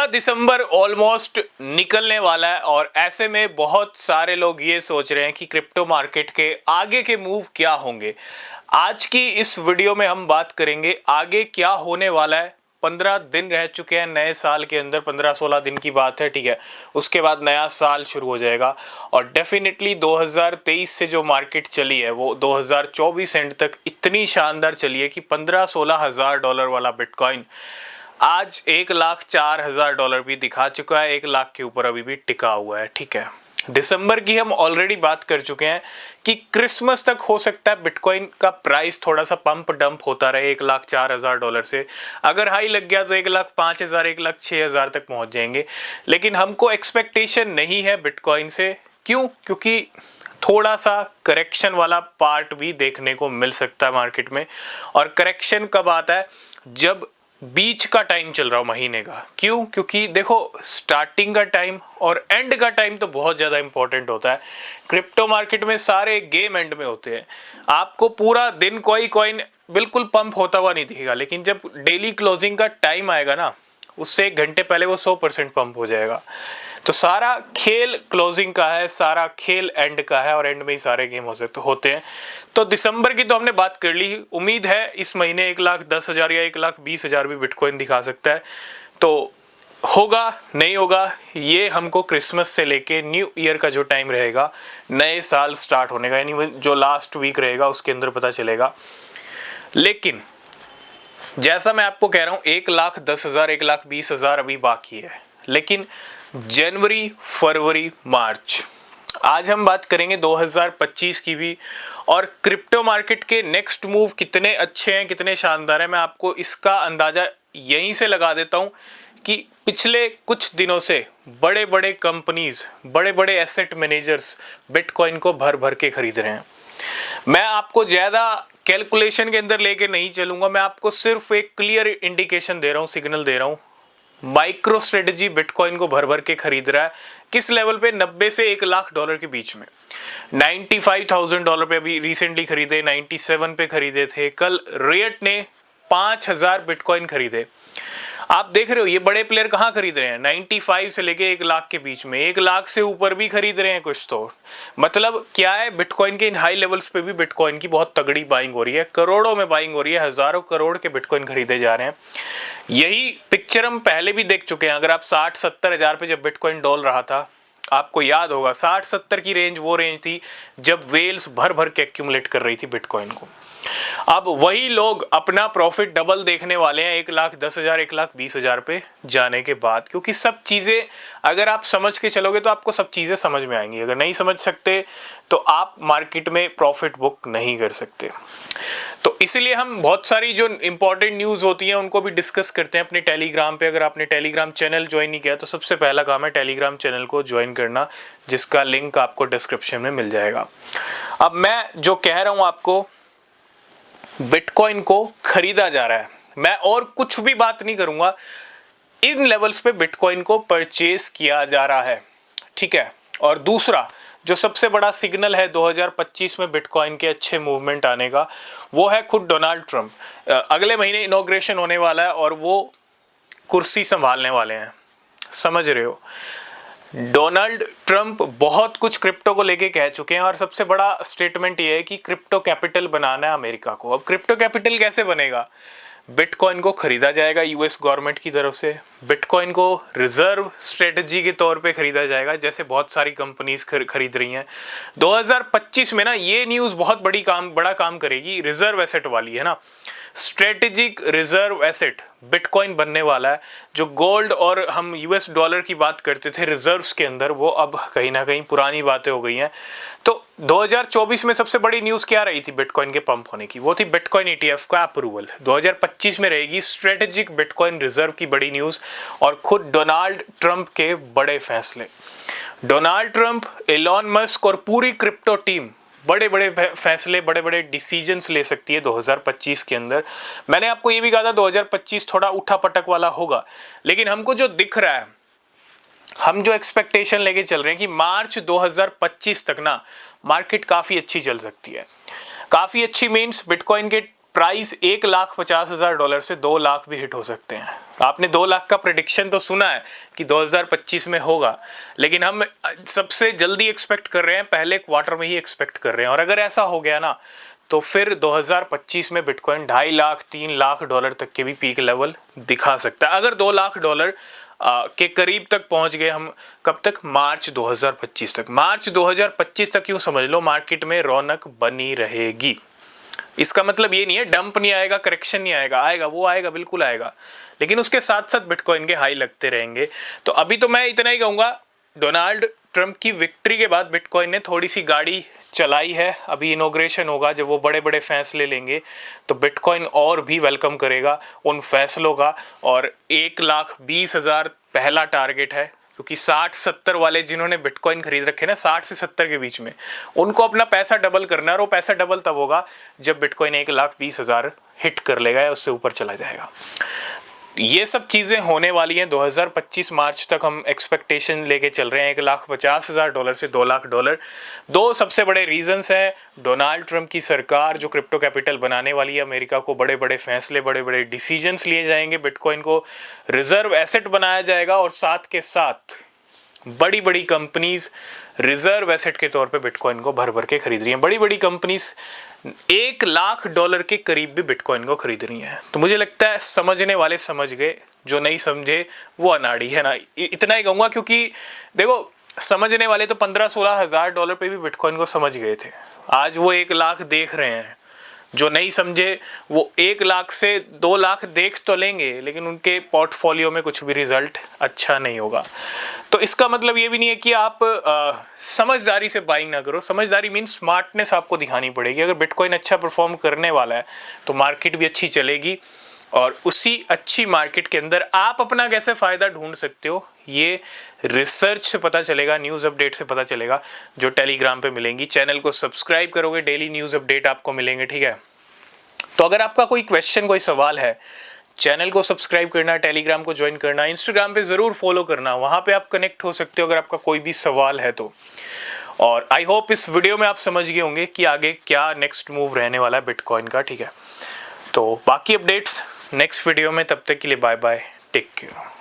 दिसंबर almost निकलने वाला है और ऐसे में बहुत सारे लोग ये सोच रहे हैं कि क्रिप्टो मार्केट के आगे के मूव क्या होंगे। आज की इस वीडियो में हम बात करेंगे आगे क्या होने वाला है। 15 दिन रह चुके हैं नए साल के अंदर, 15-16 दिन की बात है, ठीक है। उसके बाद नया साल शुरू हो जाएगा और डेफिनेटली 2023 से जो मार्केट चली है वो 2024 एंड तक इतनी शानदार चली है कि 15-16 हज़ार डॉलर वाला बिटकॉइन आज $1,04,000 भी दिखा चुका है। 1 लाख के ऊपर अभी भी टिका हुआ है, ठीक है। दिसंबर की हम ऑलरेडी बात कर चुके हैं कि क्रिसमस तक हो सकता है बिटकॉइन का प्राइस थोड़ा सा पंप डंप होता रहे $1,04,000 से। अगर हाई लग गया तो 1,05,000 1,06,000 तक पहुंच जाएंगे, लेकिन हमको एक्सपेक्टेशन नहीं है बिटकॉइन से। क्यों? क्योंकि थोड़ा सा करेक्शन वाला पार्ट भी देखने को मिल सकता है मार्केट में। और करेक्शन कब आता है? जब बीच का टाइम चल रहा हो महीने का। क्यों? क्योंकि देखो, स्टार्टिंग का टाइम और एंड का टाइम तो बहुत ज़्यादा इंपॉर्टेंट होता है। क्रिप्टो मार्केट में सारे गेम एंड में होते हैं। आपको पूरा दिन कोई कॉइन बिल्कुल पंप होता हुआ नहीं दिखेगा, लेकिन जब डेली क्लोजिंग का टाइम आएगा ना, उससे 1 घंटे पहले वो 100% पंप हो जाएगा। तो सारा खेल क्लोजिंग का है, सारा खेल एंड का है और एंड में ही सारे गेम होते हैं। तो दिसंबर की तो हमने बात कर ली। उम्मीद है इस महीने 1,10,000 या 1,20,000 भी बिटकॉइन दिखा सकता है। तो होगा नहीं होगा ये हमको क्रिसमस से लेके न्यू ईयर का जो टाइम रहेगा, नए साल स्टार्ट होने का, यानी जो लास्ट वीक रहेगा उसके अंदर पता चलेगा। लेकिन जैसा मैं आपको कह रहा हूँ 1,10,000 1,20,000 अभी बाकी है। लेकिन जनवरी, फरवरी, मार्च, आज हम बात करेंगे 2025 की भी। और क्रिप्टो मार्केट के नेक्स्ट मूव कितने अच्छे हैं, कितने शानदार हैं, मैं आपको इसका अंदाजा यहीं से लगा देता हूं कि पिछले कुछ दिनों से बड़े बड़े कंपनीज, बड़े बड़े एसेट मैनेजर्स बिटकॉइन को भर भर के खरीद रहे हैं। मैं आपको ज़्यादा कैलकुलेशन के अंदर लेके नहीं चलूंगा, मैं आपको सिर्फ एक क्लियर इंडिकेशन दे रहा हूँ, सिग्नल दे रहा हूँ। माइक्रो स्ट्रेटजी बिटकॉइन को भर भर के खरीद रहा है। किस लेवल पे? 90 से $1,00,000 के बीच में। $95,000 पे अभी रिसेंटली खरीदे, 97 पे खरीदे थे। कल रेट ने 5,000 बिटकॉइन खरीदे। आप देख रहे हो ये बड़े प्लेयर कहाँ खरीद रहे हैं? 95 से लेके 1 लाख के बीच में, 1 लाख से ऊपर भी खरीद रहे हैं कुछ। तो मतलब क्या है, बिटकॉइन के इन हाई लेवल्स पे भी बिटकॉइन की बहुत तगड़ी बाइंग हो रही है। करोड़ों में बाइंग हो रही है, हजारों करोड़ के बिटकॉइन खरीदे जा रहे हैं। यही पिक्चर हम पहले भी देख चुके हैं। अगर आप 60-70 हज़ार पे जब बिटकॉइन डॉल रहा था, आपको याद होगा 60-70 की रेंज वो रेंज थी जब वेल्स भर भर के एक्यूमुलेट कर रही थी बिटकॉइन को। अब वही लोग अपना प्रॉफिट डबल देखने वाले हैं 1,10,000 1,20,000 पे जाने के बाद। क्योंकि सब चीज़ें अगर आप समझ के चलोगे तो आपको सब चीज़ें समझ में आएंगी। अगर नहीं समझ सकते तो आप मार्केट में प्रॉफिट बुक नहीं कर सकते। तो इसलिए हम बहुत सारी जो इंपॉर्टेंट न्यूज़ होती हैं उनको भी डिस्कस करते हैं अपने टेलीग्राम पे। अगर आपने टेलीग्राम चैनल ज्वाइन नहीं किया तो सबसे पहला काम है टेलीग्राम चैनल को ज्वाइन करना, जिसका लिंक आपको डिस्क्रिप्शन में मिल जाएगा। अब मैं जो कह रहा हूँ आपको, बिटकॉइन को खरीदा जा रहा है। मैं और कुछ भी बात नहीं करूंगा, इन लेवल्स पे बिटकॉइन को परचेज किया जा रहा है, ठीक है। और दूसरा जो सबसे बड़ा सिग्नल है 2025 में बिटकॉइन के अच्छे मूवमेंट आने का, वो है खुद डोनाल्ड ट्रंप। अगले महीने इनॉग्रेशन होने वाला है और वो कुर्सी संभालने वाले हैं, समझ रहे हो। डोनाल्ड ट्रंप बहुत कुछ क्रिप्टो को लेके कह चुके हैं और सबसे बड़ा स्टेटमेंट ये है कि क्रिप्टो कैपिटल बनाना है अमेरिका को। अब क्रिप्टो कैपिटल कैसे बनेगा? बिटकॉइन को खरीदा जाएगा यूएस गवर्नमेंट की तरफ से। बिटकॉइन को रिजर्व स्ट्रेटजी के तौर पे खरीदा जाएगा, जैसे बहुत सारी कंपनीज खरीद रही हैं। 2025 में ना ये न्यूज़ बहुत बड़ा काम करेगी, रिजर्व एसेट वाली है ना। स्ट्रेटेजिक रिजर्व एसेट बिटकॉइन बनने वाला है। जो गोल्ड और हम यूएस डॉलर की बात करते थे रिजर्व्स के अंदर, वो अब कहीं ना कहीं पुरानी बातें हो गई हैं। तो 2024 में सबसे बड़ी न्यूज़ क्या रही थी बिटकॉइन के पंप होने की? वो थी बिटकॉइन ETF का अप्रूवल। 2025 में रहेगी स्ट्रेटेजिक बिटकॉइन रिजर्व की बड़ी न्यूज़ और खुद डोनाल्ड ट्रंप के बड़े फैसले। डोनाल्ड ट्रंप, एलॉन मस्क और पूरी क्रिप्टो टीम बड़े बड़े फैसले, बड़े बड़े डिसीजंस ले सकती है 2025 के अंदर। मैंने आपको ये भी कहा था 2025 थोड़ा उठा पटक वाला होगा, लेकिन हमको जो दिख रहा है, हम जो एक्सपेक्टेशन लेके चल रहे हैं कि मार्च 2025 तक ना मार्केट काफ़ी अच्छी चल सकती है। काफ़ी अच्छी मीन्स बिटकॉइन के प्राइस $1,50,000 से 2 लाख भी हिट हो सकते हैं। आपने 2 लाख का प्रेडिक्शन तो सुना है कि 2025 में होगा, लेकिन हम सबसे जल्दी एक्सपेक्ट कर रहे हैं, पहले क्वार्टर में ही एक्सपेक्ट कर रहे हैं। और अगर ऐसा हो गया ना तो फिर 2025 में बिटकॉइन 2.5 लाख $3 लाख तक के भी पीक लेवल दिखा सकता है। अगर $2 लाख के करीब तक पहुंच गए हम, कब तक? मार्च 2025 तक। मार्च 2025 तक यूं समझ लो मार्केट में रौनक बनी रहेगी। इसका मतलब ये नहीं है डंप नहीं आएगा, करेक्शन नहीं आएगा, आएगा, वो आएगा, बिल्कुल आएगा, लेकिन उसके साथ साथ बिटकॉइन के हाई लगते रहेंगे। तो अभी तो मैं इतना ही कहूंगा, डोनाल्ड ट्रंप की विक्ट्री के बाद बिटकॉइन ने थोड़ी सी गाड़ी चलाई है। अभी इनॉग्रेशन होगा, जब वो बड़े बड़े फैसले लेंगे तो बिटकॉइन और भी वेलकम करेगा उन फैसलों का। और 1,20,000 पहला टारगेट है, क्योंकि 60-70 वाले जिन्होंने बिटकॉइन खरीद रखे ना 60 से 70 के बीच में, उनको अपना पैसा डबल करना है। और वो पैसा डबल तब होगा जब बिटकॉइन 1,20,000 हिट कर लेगा या उससे ऊपर चला जाएगा। ये सब चीज़ें होने वाली हैं। 2025 मार्च तक हम एक्सपेक्टेशन लेके चल रहे हैं $1,50,000 से $2 लाख। दो सबसे बड़े रीजंस हैं। डोनाल्ड ट्रंप की सरकार जो क्रिप्टो कैपिटल बनाने वाली है अमेरिका को, बड़े बड़े फैसले, बड़े बड़े डिसीजंस लिए जाएंगे, बिटकॉइन को रिजर्व एसेट बनाया जाएगा, और साथ के साथ बड़ी बड़ी कंपनीज रिजर्व एसेट के तौर पे बिटकॉइन को भर भर के खरीद रही हैं। बड़ी बड़ी कंपनीज $1 लाख के करीब भी बिटकॉइन को खरीद रही हैं। तो मुझे लगता है समझने वाले समझ गए, जो नहीं समझे वो अनाड़ी है ना। इतना ही कहूँगा, क्योंकि देखो समझने वाले तो $15-16 हज़ार पे भी बिटकॉइन को समझ गए थे। आज वो 1 लाख देख रहे हैं। जो नहीं समझे वो 1 लाख से 2 लाख देख तो लेंगे, लेकिन उनके पोर्टफोलियो में कुछ भी रिजल्ट अच्छा नहीं होगा। तो इसका मतलब ये भी नहीं है कि आप समझदारी से बाइंग ना करो। समझदारी मीन्स स्मार्टनेस आपको दिखानी पड़ेगी। अगर बिटकॉइन अच्छा परफॉर्म करने वाला है तो मार्केट भी अच्छी चलेगी, और उसी अच्छी मार्केट के अंदर आप अपना कैसे फ़ायदा ढूंढ सकते हो ये रिसर्च से पता चलेगा, न्यूज़ अपडेट से पता चलेगा, जो टेलीग्राम पे मिलेंगी। चैनल को सब्सक्राइब करोगे, डेली न्यूज़ अपडेट आपको मिलेंगे, ठीक है। तो अगर आपका कोई क्वेश्चन, कोई सवाल है, चैनल को सब्सक्राइब करना, टेलीग्राम को ज्वाइन करना, इंस्टाग्राम पे ज़रूर फॉलो करना, वहाँ पे आप कनेक्ट हो सकते हो अगर आपका कोई भी सवाल है तो। और आई होप इस वीडियो में आप समझ गए होंगे कि आगे क्या नेक्स्ट मूव रहने वाला है बिटकॉइन का, ठीक है। तो बाकी अपडेट्स नेक्स्ट वीडियो में, तब तक के लिए बाय बाय, टेक केयर।